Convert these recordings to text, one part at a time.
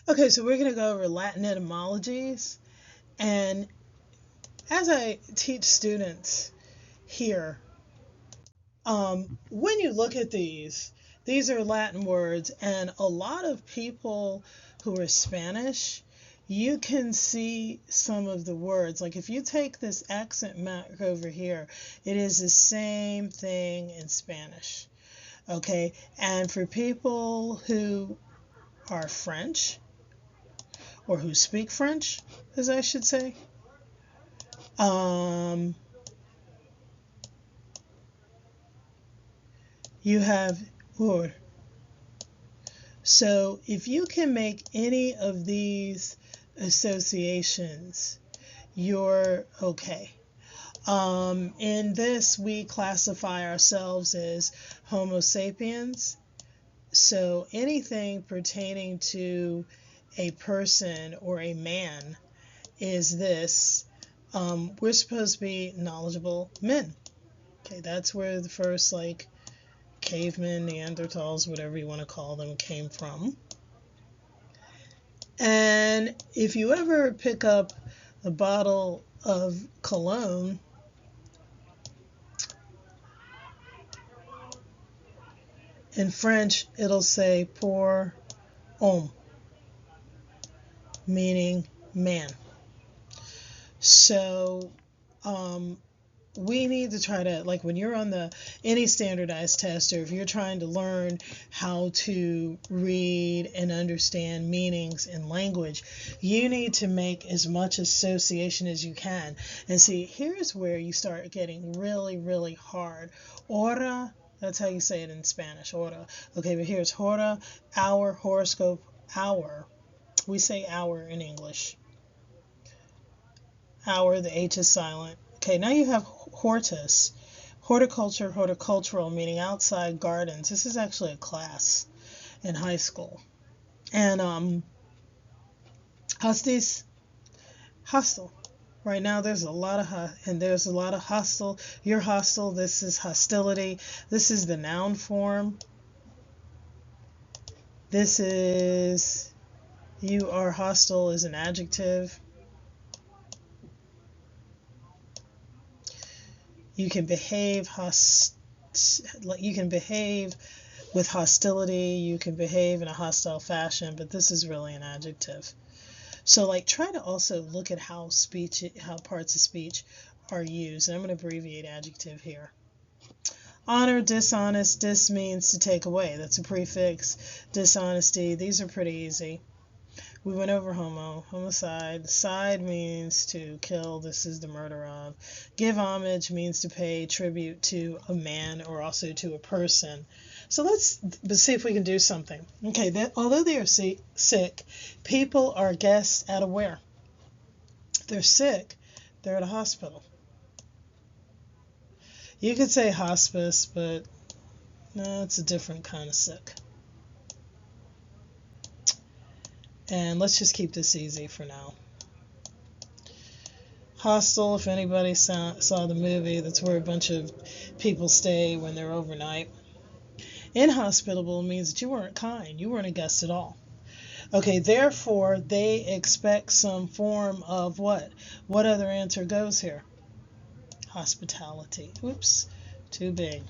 Okay, so we're going to go over Latin etymologies. And as I teach students here, when you look at these are Latin words, and a lot of people who are Spanish, you can see some of the words. Like if you take this accent mark over here, it is the same thing in Spanish. Okay, and for people who are French, or who speak French, as I should say, um, you have or. So if you can make any of these associations, you're okay. In this, we classify ourselves as Homo sapiens. So anything pertaining to a person or a man is this. We're supposed to be knowledgeable men. Okay, that's where the first like cavemen, Neanderthals, whatever you want to call them, came from. And if you ever pick up a bottle of cologne, in French it'll say pour homme, meaning man. So we need to try to, like when you're on any standardized test, or if you're trying to learn how to read and understand meanings in language, you need to make as much association as you can. And see, here's where you start getting really, really hard. Hora, that's how you say it in Spanish, hora. Okay, but here's hora, hour, horoscope, hour. We say hour in English. Hour, the H is silent. Okay, now you have hortus. Horticulture, horticultural, meaning outside gardens. This is actually a class in high school. And hostis, hostile. Right now there's a lot of hostile. You're hostile. This is hostility. This is the noun form. This is you are hostile is an adjective. You can behave with hostility, you can behave in a hostile fashion, but this is really an adjective. So like try to also look at how parts of speech are used. And I'm going to abbreviate adjective here. Honor, dishonest, dis means to take away. That's a prefix. Dishonesty, these are pretty easy. We went over homicide. Side means to kill. This is the murder of. Give homage means to pay tribute to a man or also to a person. So let's see if we can do something. Okay, although they are sick, people are guests at a where? If they're sick, they're at a hospital. You could say hospice, but no, it's a different kind of sick. And let's just keep this easy for now. Hostel, if anybody saw the movie, that's where a bunch of people stay when they're overnight. Inhospitable means that you weren't kind. You weren't a guest at all. Okay, therefore, they expect some form of what? What other answer goes here? Hospitality. Oops, too big.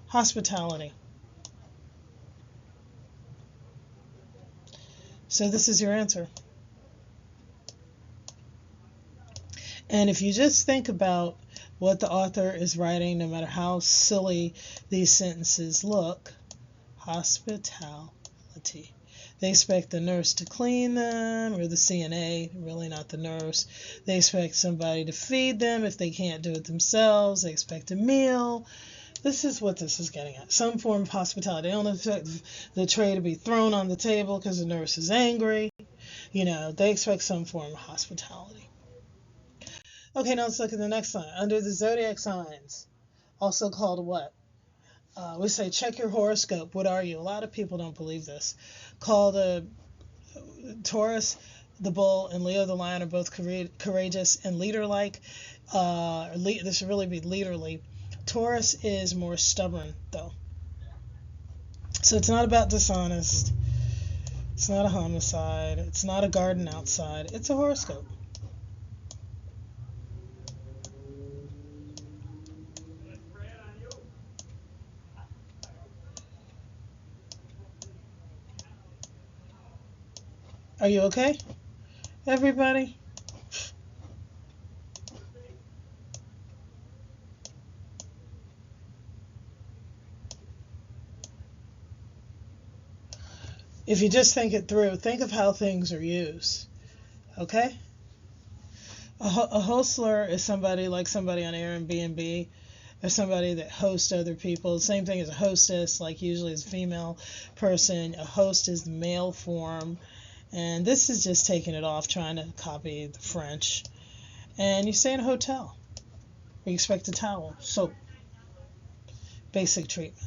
Hospitality. So this is your answer. And if you just think about what the author is writing, no matter how silly these sentences look, hospitality. They expect the nurse to clean them, or the CNA, really not the nurse. They expect somebody to feed them if they can't do it themselves. They expect a meal. This is what this is getting at. Some form of hospitality. They don't expect the tray to be thrown on the table because the nurse is angry. They expect some form of hospitality. Okay, now let's look at the next sign. Under the zodiac signs, also called what? We say check your horoscope. What are you? A lot of people don't believe this. Called Taurus, the bull, and Leo, the lion, are both courageous and leader-like. This should really be leaderly. Taurus is more stubborn, though. So it's not about dishonest. It's not a homicide. It's not a garden outside. It's a horoscope. Are you okay, everybody? If you just think it through, think of how things are used. Okay? A hostler is somebody like somebody on Airbnb, or somebody that hosts other people. Same thing as a hostess, like usually is a female person. A host is the male form. And this is just taking it off, trying to copy the French. And you stay in a hotel. We expect a towel, soap, basic treatment.